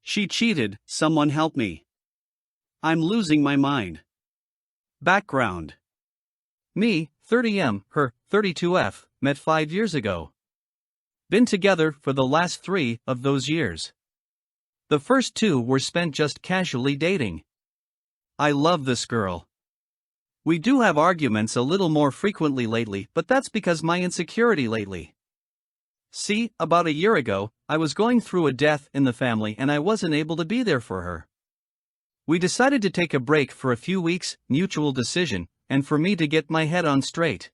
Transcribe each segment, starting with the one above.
She cheated, someone help me. I'm losing my mind. Background. Me, 30M, her, 32F, met 5 years ago. Been together for the last 3 of those years. The first 2 were spent just casually dating. I love this girl. We do have arguments a little more frequently lately, but that's because my insecurity lately. See, about a year ago, I was going through a death in the family and I wasn't able to be there for her. We decided to take a break for a few weeks, mutual decision, and for me to get my head on straight.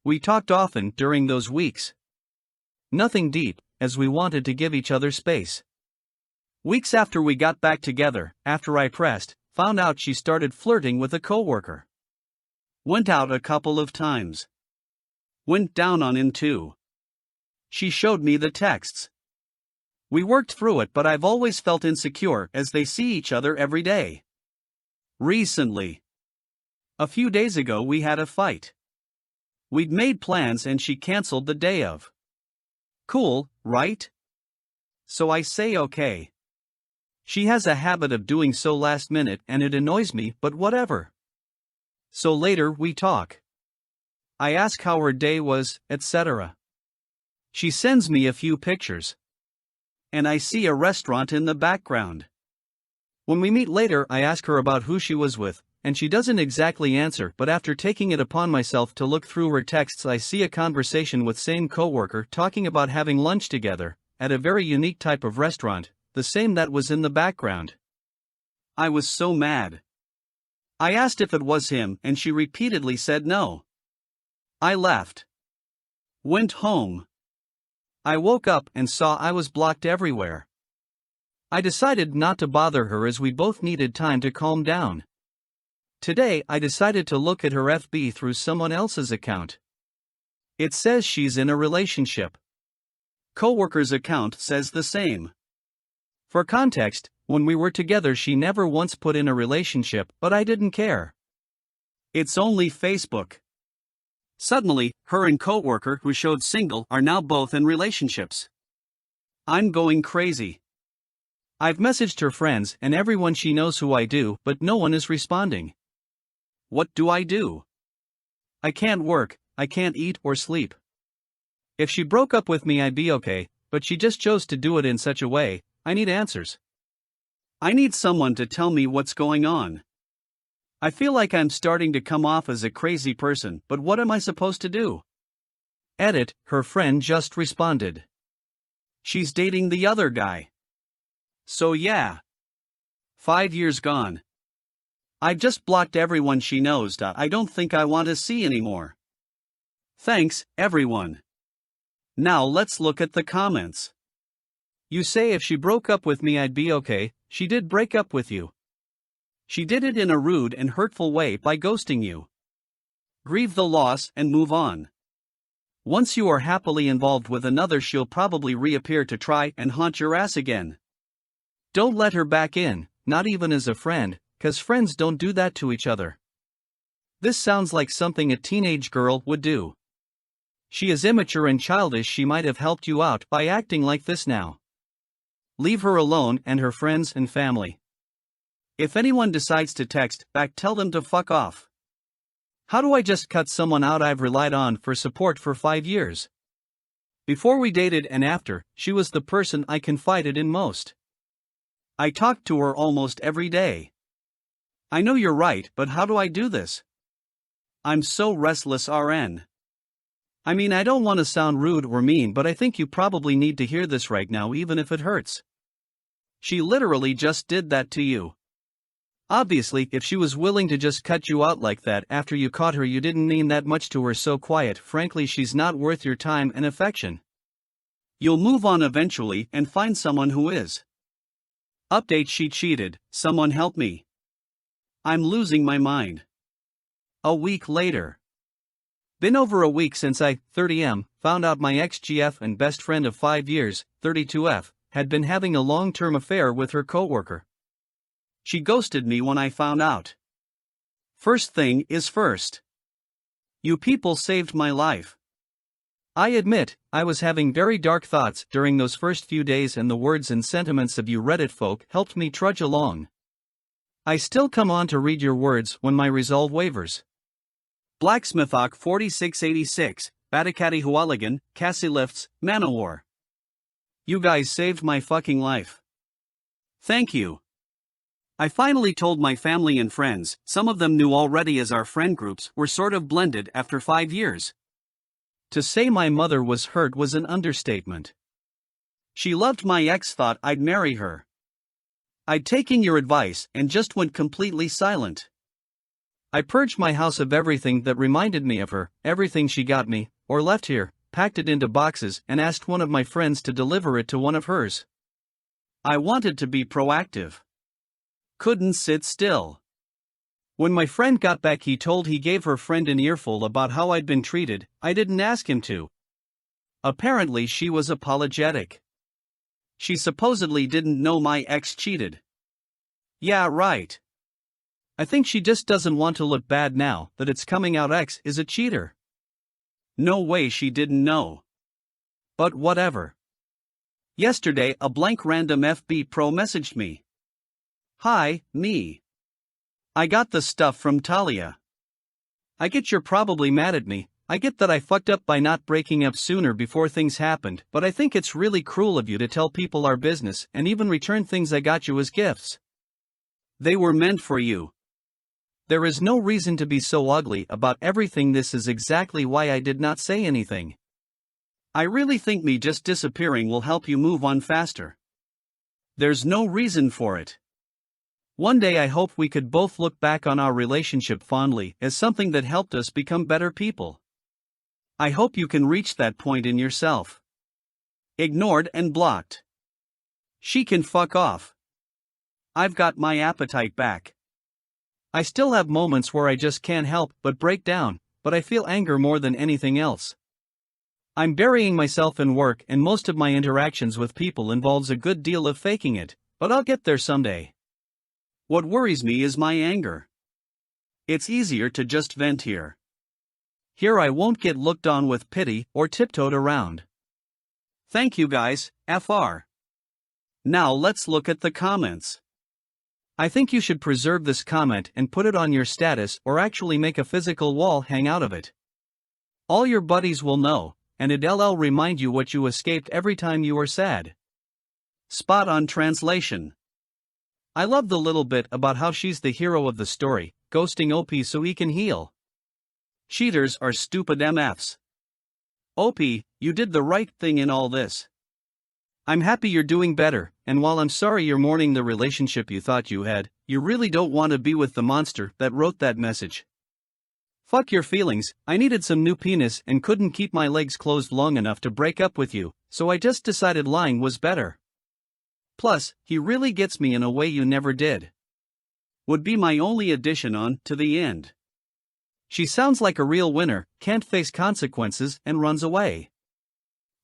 We talked often during those weeks. Nothing deep, as we wanted to give each other space. Weeks after we got back together, after I found out she started flirting with a coworker. Went out a couple of times. Went down on him too. She showed me the texts. We worked through it, but I've always felt insecure as they see each other every day. Recently, a few days ago, we had a fight. We'd made plans and she canceled the day of. Cool, right? So I say okay. She has a habit of doing so last minute and it annoys me, but whatever. So later we talk. I ask how her day was, etc. She sends me a few pictures. And I see a restaurant in the background. When we meet later, I ask her about who she was with, and she doesn't exactly answer, but after taking it upon myself to look through her texts, I see a conversation with same coworker talking about having lunch together, at a very unique type of restaurant, the same that was in the background. I was so mad. I asked if it was him and she repeatedly said no. I left. Went home. I woke up and saw I was blocked everywhere. I decided not to bother her as we both needed time to calm down. Today I decided to look at her FB through someone else's account. It says she's in a relationship. Coworker's account says the same. For context, when we were together she never once put in a relationship, but I didn't care. It's only Facebook. Suddenly, her and coworker who showed single are now both in relationships. I'm going crazy. I've messaged her friends and everyone she knows who I do, but no one is responding. What do I do? I can't work, I can't eat or sleep. If she broke up with me I'd be okay, but she just chose to do it in such a way. I need answers. I need someone to tell me what's going on. I feel like I'm starting to come off as a crazy person, but what am I supposed to do? Edit, her friend just responded. She's dating the other guy. So yeah. 5 years gone. I've just blocked everyone she knows that I don't think I want to see anymore. Thanks, everyone. Now let's look at the comments. You say if she broke up with me I'd be okay. She did break up with you. She did it in a rude and hurtful way by ghosting you. Grieve the loss and move on. Once you are happily involved with another, she'll probably reappear to try and haunt your ass again. Don't let her back in, not even as a friend, 'cause friends don't do that to each other. This sounds like something a teenage girl would do. She is immature and childish. She might have helped you out by acting like this now. Leave her alone and her friends and family. If anyone decides to text back, tell them to fuck off. How do I just cut someone out I've relied on for support for 5 years? Before we dated and after, she was the person I confided in most. I talked to her almost every day. I know you're right, but how do I do this? I'm so restless, RN. I mean, I don't want to sound rude or mean, but I think you probably need to hear this right now, even if it hurts. She literally just did that to you. Obviously, if she was willing to just cut you out like that after you caught her, you didn't mean that much to her. So quiet. Frankly, she's not worth your time and affection. You'll move on eventually and find someone who is. Update: she cheated, someone help me. I'm losing my mind. A week later. Been over a week since I, 30M, found out my ex-GF and best friend of 5 years, 32F, had been having a long-term affair with her coworker. She ghosted me when I found out. First thing is first. You people saved my life. I admit, I was having very dark thoughts during those first few days, and the words and sentiments of you Reddit folk helped me trudge along. I still come on to read your words when my resolve wavers. Blacksmithok 4686, Batakati Hualigan, Cassie Lifts, Manowar. You guys saved my fucking life. Thank you. I finally told my family and friends, some of them knew already as our friend groups were sort of blended after 5 years. To say my mother was hurt was an understatement. She loved my ex, thought I'd marry her. I'd taken your advice and just went completely silent. I purged my house of everything that reminded me of her, everything she got me, or left here, packed it into boxes and asked one of my friends to deliver it to one of hers. I wanted to be proactive. Couldn't sit still. When my friend got back, he told he gave her friend an earful about how I'd been treated. I didn't ask him to. Apparently she was apologetic. She supposedly didn't know my ex cheated. Yeah, right. I think she just doesn't want to look bad now that it's coming out ex is a cheater. No way she didn't know. But whatever. Yesterday a blank random FB pro messaged me. Hi, me. I got the stuff from Talia. I get you're probably mad at me. I get that I fucked up by not breaking up sooner before things happened, but I think it's really cruel of you to tell people our business and even return things I got you as gifts. They were meant for you. There is no reason to be so ugly about everything. This is exactly why I did not say anything. I really think me just disappearing will help you move on faster. There's no reason for it. One day I hope we could both look back on our relationship fondly as something that helped us become better people. I hope you can reach that point in yourself. Ignored and blocked. She can fuck off. I've got my appetite back. I still have moments where I just can't help but break down, but I feel anger more than anything else. I'm burying myself in work, and most of my interactions with people involves a good deal of faking it, but I'll get there someday. What worries me is my anger. It's easier to just vent here. Here I won't get looked on with pity or tiptoed around. Thank you guys, FR. Now let's look at the comments. I think you should preserve this comment and put it on your status, or actually make a physical wall hang out of it. All your buddies will know, and it'll remind you what you escaped every time you were sad. Spot on translation. I love the little bit about how she's the hero of the story, ghosting OP so he can heal. Cheaters are stupid MFs. OP, you did the right thing in all this. I'm happy you're doing better, and while I'm sorry you're mourning the relationship you thought you had, you really don't want to be with the monster that wrote that message. Fuck your feelings. I needed some new penis and couldn't keep my legs closed long enough to break up with you, so I just decided lying was better. Plus, he really gets me in a way you never did. Would be my only addition on to the end. She sounds like a real winner, can't face consequences, and runs away.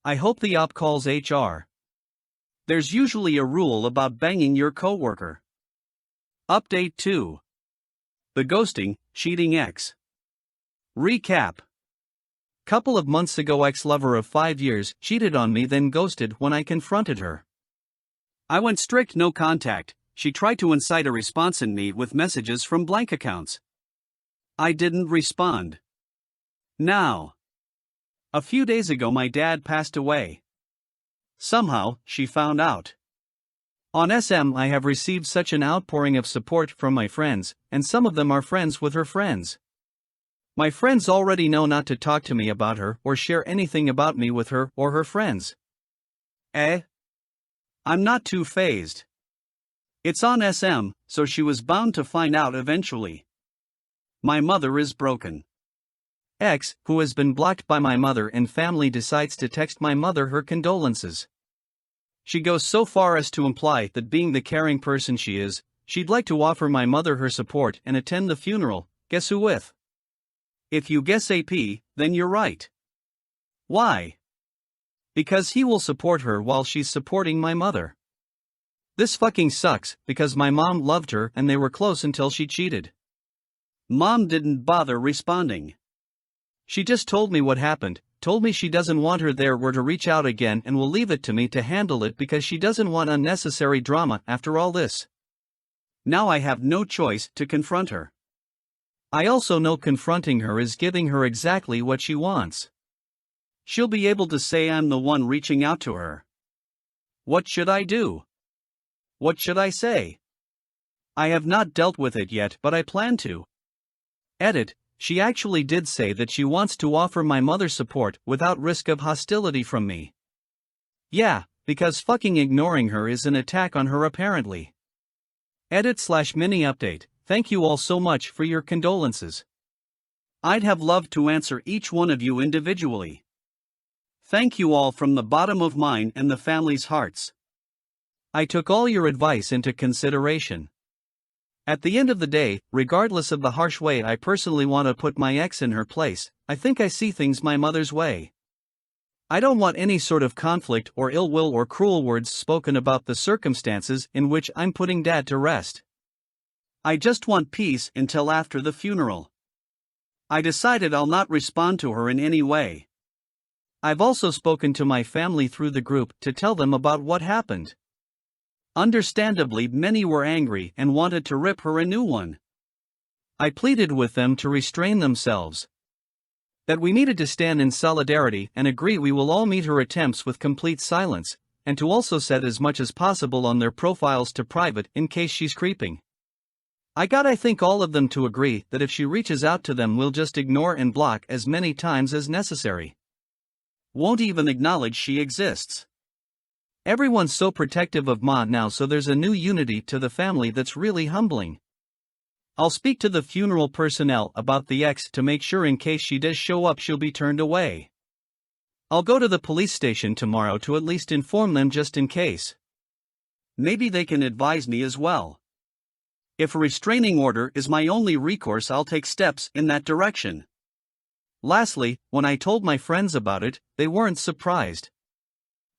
I hope the op calls HR. There's usually a rule about banging your coworker. Update 2. The ghosting, cheating ex. Recap. Couple of months ago, ex-lover of 5 years cheated on me, then ghosted when I confronted her. I went strict no contact. She tried to incite a response in me with messages from blank accounts. I didn't respond. Now. A few days ago my dad passed away. Somehow, she found out. On SM I have received such an outpouring of support from my friends, and some of them are friends with her friends. My friends already know not to talk to me about her or share anything about me with her or her friends. I'm not too fazed. It's on SM, so she was bound to find out eventually. My mother is broken. Ex, who has been blocked by my mother and family, decides to text my mother her condolences. She goes so far as to imply that, being the caring person she is, she'd like to offer my mother her support and attend the funeral. Guess who with? If you guess AP, then you're right. Why? Because he will support her while she's supporting my mother. This fucking sucks, because my mom loved her and they were close until she cheated. Mom didn't bother responding. She just told me what happened, told me she doesn't want her there were to reach out again and will leave it to me to handle it because she doesn't want unnecessary drama after all this. Now I have no choice to confront her. I also know confronting her is giving her exactly what she wants. She'll be able to say I'm the one reaching out to her. What should I do? What should I say? I have not dealt with it yet, but I plan to. Edit. She actually did say that she wants to offer my mother support without risk of hostility from me. Yeah, because fucking ignoring her is an attack on her apparently. Edit/mini update. Thank you all so much for your condolences. I'd have loved to answer each one of you individually. Thank you all from the bottom of mine and the family's hearts. I took all your advice into consideration. At the end of the day, regardless of the harsh way I personally want to put my ex in her place, I think I see things my mother's way. I don't want any sort of conflict or ill will or cruel words spoken about the circumstances in which I'm putting Dad to rest. I just want peace until after the funeral. I decided I'll not respond to her in any way. I've also spoken to my family through the group to tell them about what happened. Understandably, many were angry and wanted to rip her a new one. I pleaded with them to restrain themselves. That we needed to stand in solidarity and agree we will all meet her attempts with complete silence, and to also set as much as possible on their profiles to private in case she's creeping. I think all of them to agree that if she reaches out to them we'll just ignore and block as many times as necessary. Won't even acknowledge she exists. Everyone's so protective of Ma now, so there's a new unity to the family that's really humbling. I'll speak to the funeral personnel about the ex to make sure in case she does show up she'll be turned away. I'll go to the police station tomorrow to at least inform them just in case. Maybe they can advise me as well. If a restraining order is my only recourse, I'll take steps in that direction. Lastly, when I told my friends about it, they weren't surprised.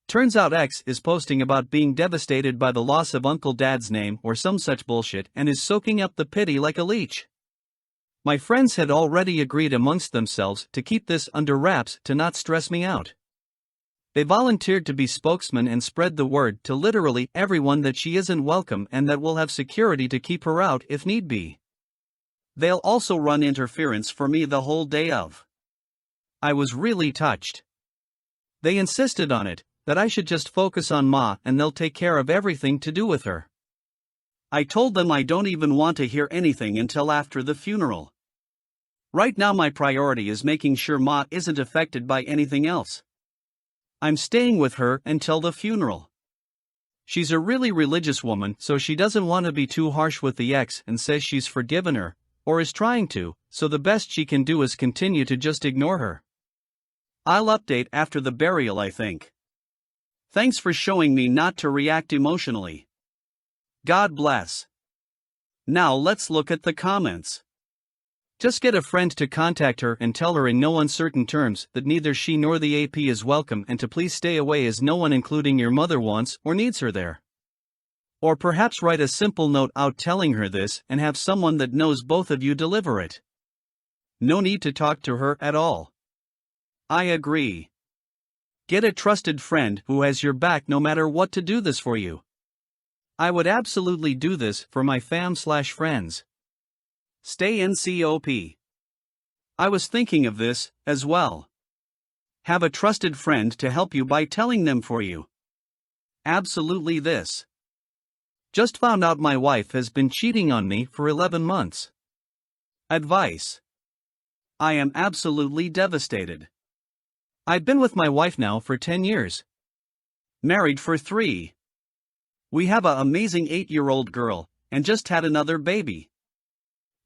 Turns out X is posting about being devastated by the loss of Uncle Dad's name or some such bullshit and is soaking up the pity like a leech. My friends had already agreed amongst themselves to keep this under wraps to not stress me out. They volunteered to be spokesman and spread the word to literally everyone that she isn't welcome and that we'll have security to keep her out if need be. They'll also run interference for me the whole day of. I was really touched. They insisted on it, that I should just focus on Ma and they'll take care of everything to do with her. I told them I don't even want to hear anything until after the funeral. Right now my priority is making sure Ma isn't affected by anything else. I'm staying with her until the funeral. She's a really religious woman, so she doesn't want to be too harsh with the ex and says she's forgiven her, or is trying to, so the best she can do is continue to just ignore her. I'll update after the burial, I think. Thanks for showing me not to react emotionally. God bless. Now let's look at the comments. Just get a friend to contact her and tell her in no uncertain terms that neither she nor the AP is welcome and to please stay away as no one including your mother wants or needs her there. Or perhaps write a simple note out telling her this and have someone that knows both of you deliver it. No need to talk to her at all. I agree. Get a trusted friend who has your back no matter what to do this for you. I would absolutely do this for my fam/friends. Stay NCOP. I was thinking of this, as well. Have a trusted friend to help you by telling them for you. Absolutely this. Just found out my wife has been cheating on me for 11 months. Advice. I am absolutely devastated. I've been with my wife now for 10 years. Married for 3. We have an amazing 8-year-old girl, and just had another baby.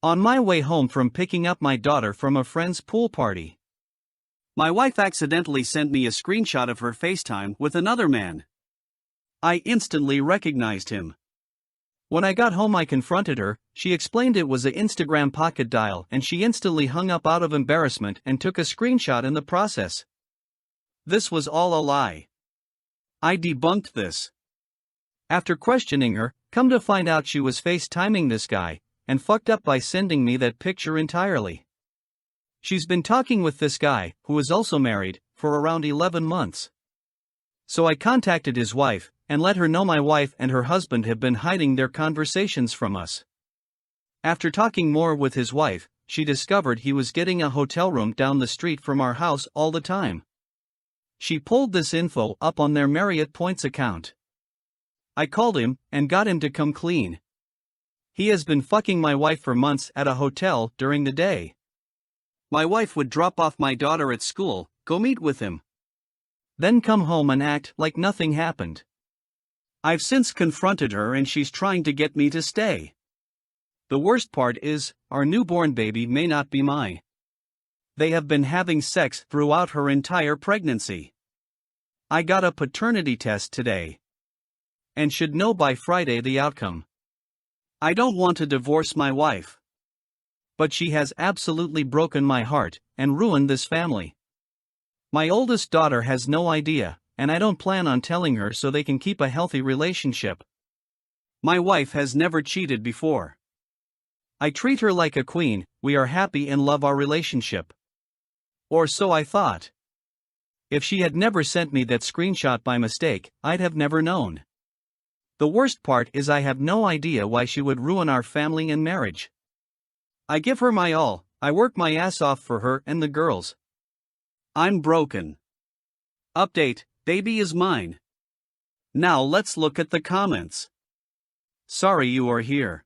On my way home from picking up my daughter from a friend's pool party, my wife accidentally sent me a screenshot of her FaceTime with another man. I instantly recognized him. When I got home I confronted her, she explained it was an Instagram pocket dial and she instantly hung up out of embarrassment and took a screenshot in the process. This was all a lie. I debunked this. After questioning her, come to find out she was FaceTiming this guy, and fucked up by sending me that picture entirely. She's been talking with this guy, who is also married, for around 11 months. So I contacted his wife, and let her know my wife and her husband have been hiding their conversations from us. After talking more with his wife, she discovered he was getting a hotel room down the street from our house all the time. She pulled this info up on their Marriott Points account. I called him, and got him to come clean. He has been fucking my wife for months at a hotel during the day. My wife would drop off my daughter at school, go meet with him, then come home and act like nothing happened. I've since confronted her and she's trying to get me to stay. The worst part is, our newborn baby may not be mine. They have been having sex throughout her entire pregnancy. I got a paternity test today, and should know by Friday the outcome. I don't want to divorce my wife, but she has absolutely broken my heart and ruined this family. My oldest daughter has no idea, and I don't plan on telling her so they can keep a healthy relationship. My wife has never cheated before. I treat her like a queen. We are happy and love our relationship. Or so I thought. If she had never sent me that screenshot by mistake, I'd have never known. The worst part is I have no idea why she would ruin our family and marriage. I give her my all, I work my ass off for her and the girls. I'm broken. Update, baby is mine. Now let's look at the comments. Sorry you are here.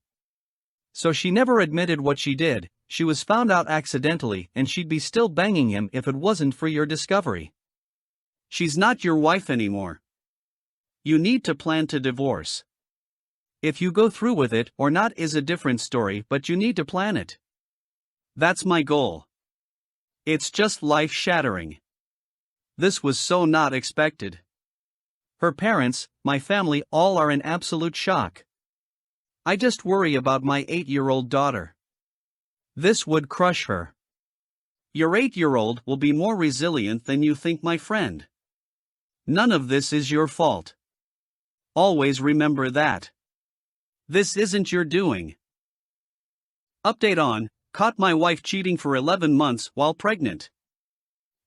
So she never admitted what she did, she was found out accidentally and she'd be still banging him if it wasn't for your discovery. She's not your wife anymore. You need to plan to divorce. If you go through with it or not is a different story, but you need to plan it. That's my goal. It's just life-shattering. This was so not expected. Her parents, my family, all are in absolute shock. I just worry about my 8-year-old daughter. This would crush her. Your 8-year-old will be more resilient than you think, my friend. None of this is your fault. Always remember that. This isn't your doing. Update on, caught my wife cheating for 11 months while pregnant.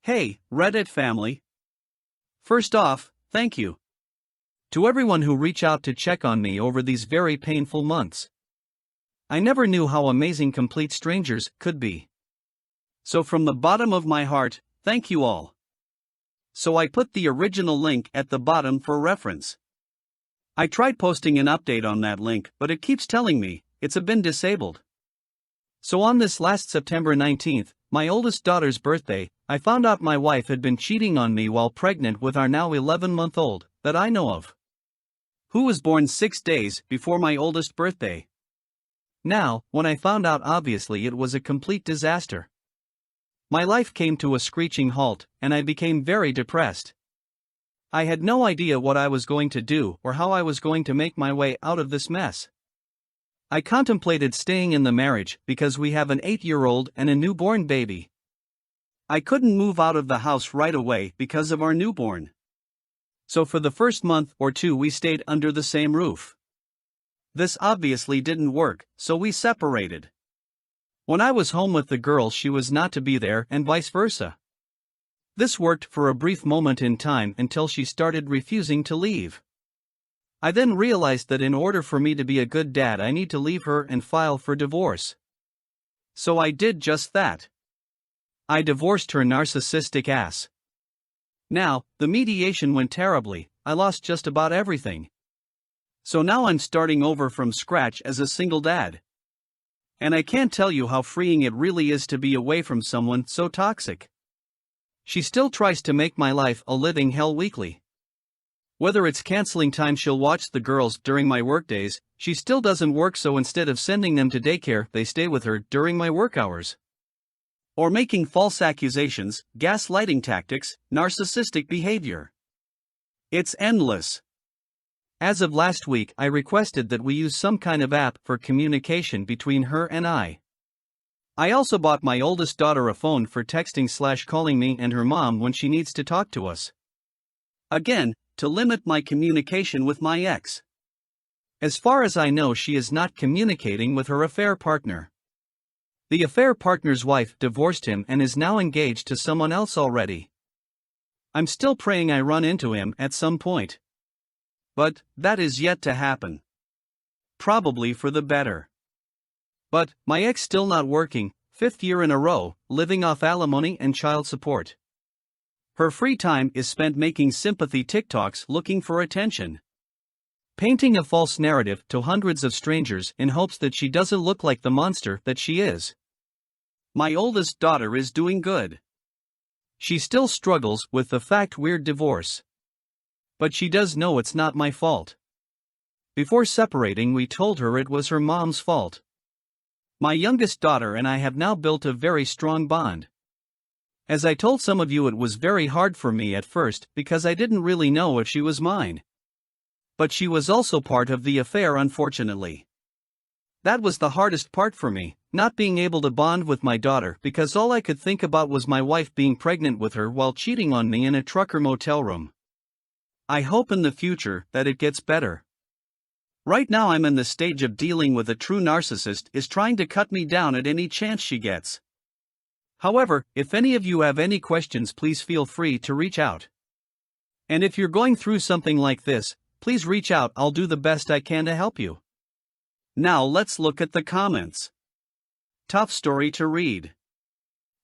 Hey, Reddit family. First off, thank you to everyone who reached out to check on me over these very painful months. I never knew how amazing complete strangers could be. So from the bottom of my heart, thank you all. So I put the original link at the bottom for reference. I tried posting an update on that link, but it keeps telling me it's been disabled. So on this last September 19th, my oldest daughter's birthday, I found out my wife had been cheating on me while pregnant with our now 11-month-old, that I know of, who was born 6 days before my oldest birthday. Now, when I found out, obviously it was a complete disaster. My life came to a screeching halt, and I became very depressed. I had no idea what I was going to do or how I was going to make my way out of this mess. I contemplated staying in the marriage because we have an 8-year-old and a newborn baby. I couldn't move out of the house right away because of our newborn. So for the first month or two we stayed under the same roof. This obviously didn't work, so we separated. When I was home with the girls, she was not to be there, and vice versa. This worked for a brief moment in time until she started refusing to leave. I then realized that in order for me to be a good dad, I need to leave her and file for divorce. So I did just that. I divorced her narcissistic ass. Now, the mediation went terribly, I lost just about everything. So now I'm starting over from scratch as a single dad. And I can't tell you how freeing it really is to be away from someone so toxic. She still tries to make my life a living hell weekly. Whether it's canceling time she'll watch the girls during my workdays, she still doesn't work, so instead of sending them to daycare, they stay with her during my work hours. Or making false accusations, gaslighting tactics, narcissistic behavior. It's endless. As of last week, I requested that we use some kind of app for communication between her and I. I also bought my oldest daughter a phone for texting/calling me and her mom when she needs to talk to us. Again, to limit my communication with my ex. As far as I know, she is not communicating with her affair partner. The affair partner's wife divorced him and is now engaged to someone else already. I'm still praying I run into him at some point. But that is yet to happen. Probably for the better. But my ex still not working, 5th year in a row, living off alimony and child support. Her free time is spent making sympathy TikToks looking for attention. Painting a false narrative to hundreds of strangers in hopes that she doesn't look like the monster that she is. My oldest daughter is doing good. She still struggles with the fact we're divorced. But she does know it's not my fault. Before separating, we told her it was her mom's fault. My youngest daughter and I have now built a very strong bond. As I told some of you, it was very hard for me at first because I didn't really know if she was mine. But she was also part of the affair, unfortunately. That was the hardest part for me, not being able to bond with my daughter because all I could think about was my wife being pregnant with her while cheating on me in a trucker motel room. I hope in the future that it gets better. Right now I'm in the stage of dealing with a true narcissist is trying to cut me down at any chance she gets. However, if any of you have any questions, please feel free to reach out. And if you're going through something like this, please reach out, I'll do the best I can to help you. Now let's look at the comments. Tough story to read.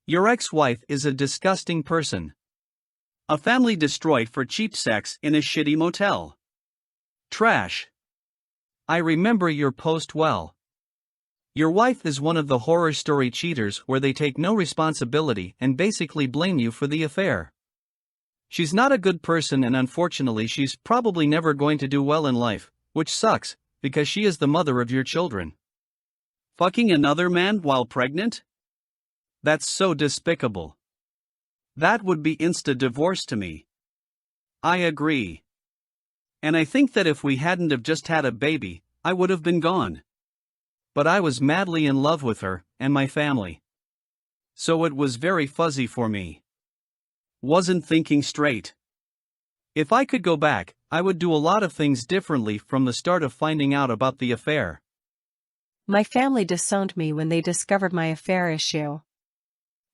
Your ex-wife is a disgusting person. A family destroyed for cheap sex in a shitty motel. Trash. I remember your post well. Your wife is one of the horror story cheaters where they take no responsibility and basically blame you for the affair. She's not a good person and unfortunately she's probably never going to do well in life, which sucks, because she is the mother of your children. Fucking another man while pregnant? That's so despicable. That would be insta-divorce to me. I agree. And I think that if we hadn't have just had a baby, I would have been gone. But I was madly in love with her, and my family. So it was very fuzzy for me. Wasn't thinking straight. If I could go back, I would do a lot of things differently from the start of finding out about the affair. My family disowned me when they discovered my affair issue.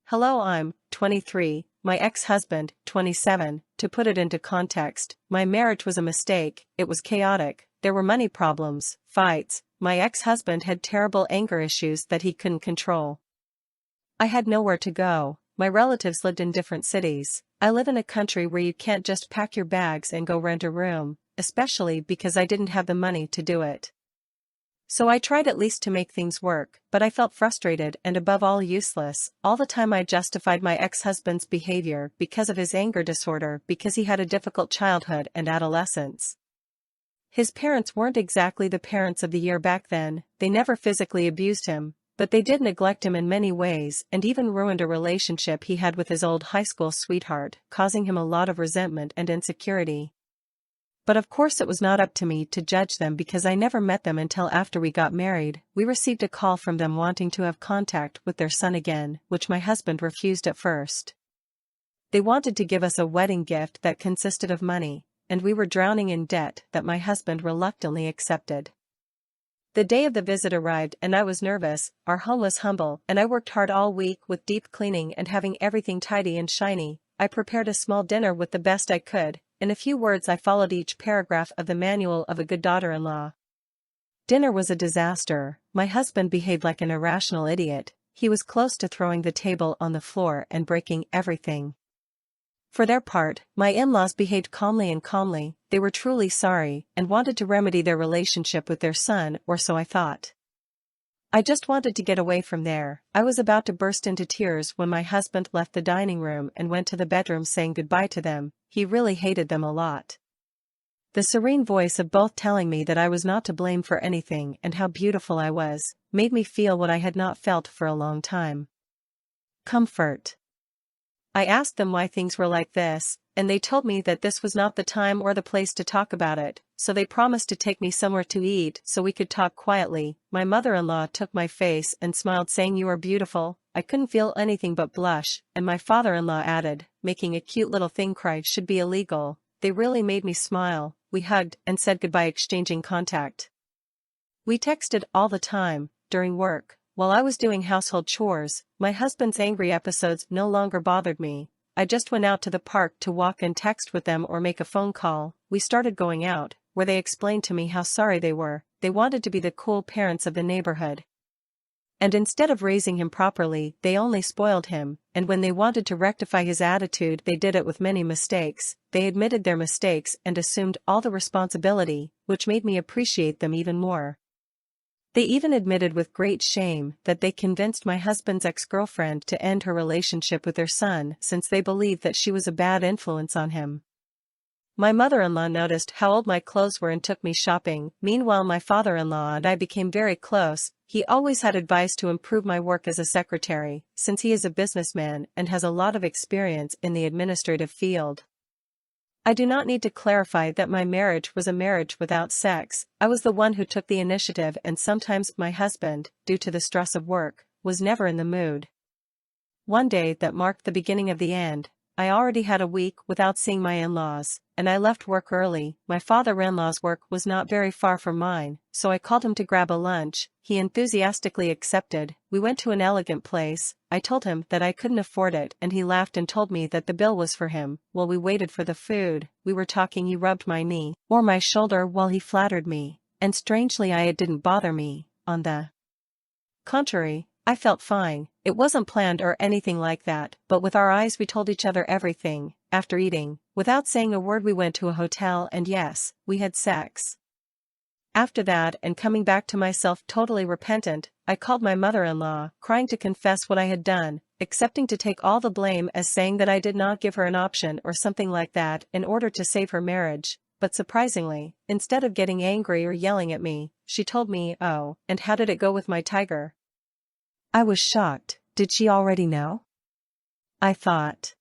Hello, I'm 23, my ex-husband, 27. To put it into context, my marriage was a mistake, it was chaotic, there were money problems, fights, my ex-husband had terrible anger issues that he couldn't control. I had nowhere to go, my relatives lived in different cities. I live in a country where you can't just pack your bags and go rent a room, especially because I didn't have the money to do it. So I tried at least to make things work, but I felt frustrated and above all useless. All the time I justified my ex-husband's behavior because of his anger disorder because he had a difficult childhood and adolescence. His parents weren't exactly the parents of the year back then, they never physically abused him, but they did neglect him in many ways and even ruined a relationship he had with his old high school sweetheart, causing him a lot of resentment and insecurity. But of course it was not up to me to judge them because I never met them until after we got married. We received a call from them wanting to have contact with their son again, which my husband refused at first. They wanted to give us a wedding gift that consisted of money, and we were drowning in debt that my husband reluctantly accepted. The day of the visit arrived and I was nervous. Our home was humble and I worked hard all week with deep cleaning and having everything tidy and shiny. I prepared a small dinner with the best I could. In a few words I followed each paragraph of the manual of a good daughter-in-law. Dinner was a disaster. My husband behaved like an irrational idiot. He was close to throwing the table on the floor and breaking everything. For their part, my in-laws behaved calmly. They were truly sorry and wanted to remedy their relationship with their son, or so I thought. I just wanted to get away from there. I was about to burst into tears when my husband left the dining room and went to the bedroom saying goodbye to them. He really hated them a lot. The serene voice of both telling me that I was not to blame for anything and how beautiful I was, made me feel what I had not felt for a long time. Comfort. I asked them why things were like this, and they told me that this was not the time or the place to talk about it, so they promised to take me somewhere to eat so we could talk quietly. My mother-in-law took my face and smiled saying you are beautiful. I couldn't feel anything but blush, and my father-in-law added, making a cute little thing cry should be illegal. They really made me smile. We hugged and said goodbye, exchanging contact. We texted all the time, during work. While I was doing household chores, my husband's angry episodes no longer bothered me. I just went out to the park to walk and text with them or make a phone call. We started going out, where they explained to me how sorry they were. They wanted to be the cool parents of the neighborhood. And instead of raising him properly, they only spoiled him, and when they wanted to rectify his attitude, they did it with many mistakes. They admitted their mistakes and assumed all the responsibility, which made me appreciate them even more. They even admitted with great shame that they convinced my husband's ex-girlfriend to end her relationship with their son since they believed that she was a bad influence on him. My mother-in-law noticed how old my clothes were and took me shopping. Meanwhile, my father-in-law and I became very close. He always had advice to improve my work as a secretary, since he is a businessman and has a lot of experience in the administrative field. I do not need to clarify that my marriage was a marriage without sex. I was the one who took the initiative, and sometimes my husband, due to the stress of work, was never in the mood. One day that marked the beginning of the end. I already had a week without seeing my in-laws, and I left work early. My father-in-law's work was not very far from mine, so I called him to grab a lunch. He enthusiastically accepted. We went to an elegant place. I told him that I couldn't afford it, and he laughed and told me that the bill was for him. While we waited for the food, we were talking. He rubbed my knee or my shoulder while he flattered me, and strangely it didn't bother me. On the contrary, I felt fine. It wasn't planned or anything like that, but with our eyes we told each other everything. After eating, without saying a word, we went to a hotel, and yes, we had sex. After that, and coming back to myself totally repentant, I called my mother-in-law, crying to confess what I had done, accepting to take all the blame as saying that I did not give her an option or something like that in order to save her marriage. But surprisingly, instead of getting angry or yelling at me, she told me, "Oh, and how did it go with my tiger?" I was shocked. Did she already know? I thought.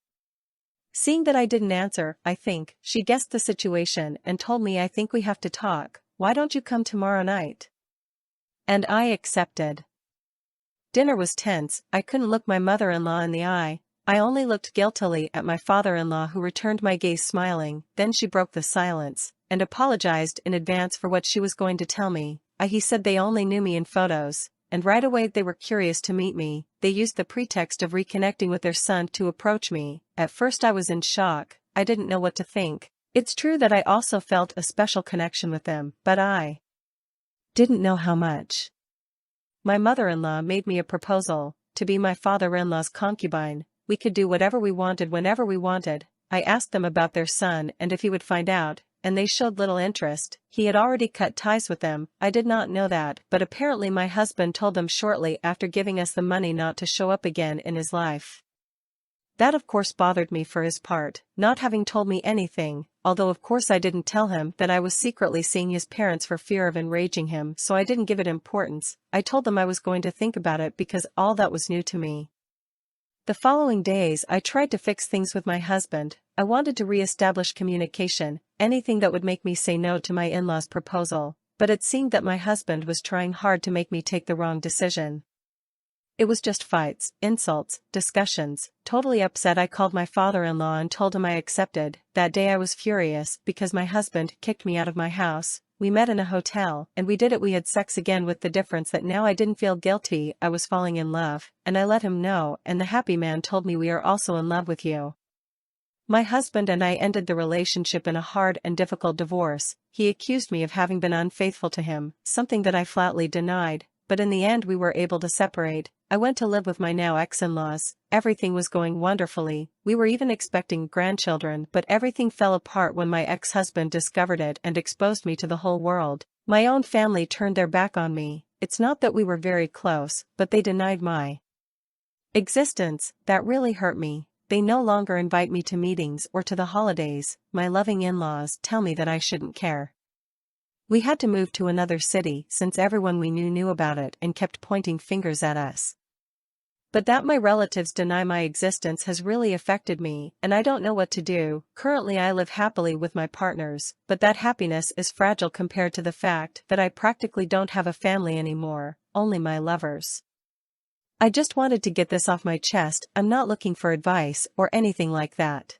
Seeing that I didn't answer, I think, she guessed the situation and told me, "I think we have to talk. Why don't you come tomorrow night?" And I accepted. Dinner was tense. I couldn't look my mother-in-law in the eye. I only looked guiltily at my father-in-law, who returned my gaze smiling. Then she broke the silence, and apologized in advance for what she was going to tell me. He said they only knew me in photos, and right away they were curious to meet me. They used the pretext of reconnecting with their son to approach me. At first I was in shock. I didn't know what to think. It's true that I also felt a special connection with them, but I didn't know how much. My mother-in-law made me a proposal, to be my father-in-law's concubine. We could do whatever we wanted whenever we wanted. I asked them about their son and if he would find out, and they showed little interest. He had already cut ties with them. I did not know that, but apparently my husband told them shortly after giving us the money not to show up again in his life. That of course bothered me for his part, not having told me anything, although of course I didn't tell him that I was secretly seeing his parents for fear of enraging him, so I didn't give it importance. I told them I was going to think about it because all that was new to me. The following days I tried to fix things with my husband. I wanted to re-establish communication, anything that would make me say no to my in-laws' proposal, but it seemed that my husband was trying hard to make me take the wrong decision. It was just fights, insults, discussions. Totally upset, I called my father-in-law and told him I accepted. That day I was furious because my husband kicked me out of my house. We met in a hotel, and we had sex again, with the difference that now I didn't feel guilty. I was falling in love, and I let him know, and the happy man told me, "We are also in love with you." My husband and I ended the relationship in a hard and difficult divorce. He accused me of having been unfaithful to him, something that I flatly denied, but in the end we were able to separate. I went to live with my now ex-in-laws. Everything was going wonderfully. We were even expecting grandchildren, but everything fell apart when my ex-husband discovered it and exposed me to the whole world. My own family turned their back on me. It's not that we were very close, but they denied my existence. That really hurt me. They no longer invite me to meetings or to the holidays. My loving in-laws tell me that I shouldn't care. We had to move to another city since everyone we knew about it and kept pointing fingers at us. But that my relatives deny my existence has really affected me, and I don't know what to do. Currently I live happily with my partners, but that happiness is fragile compared to the fact that I practically don't have a family anymore, only my lovers. I just wanted to get this off my chest. I'm not looking for advice or anything like that.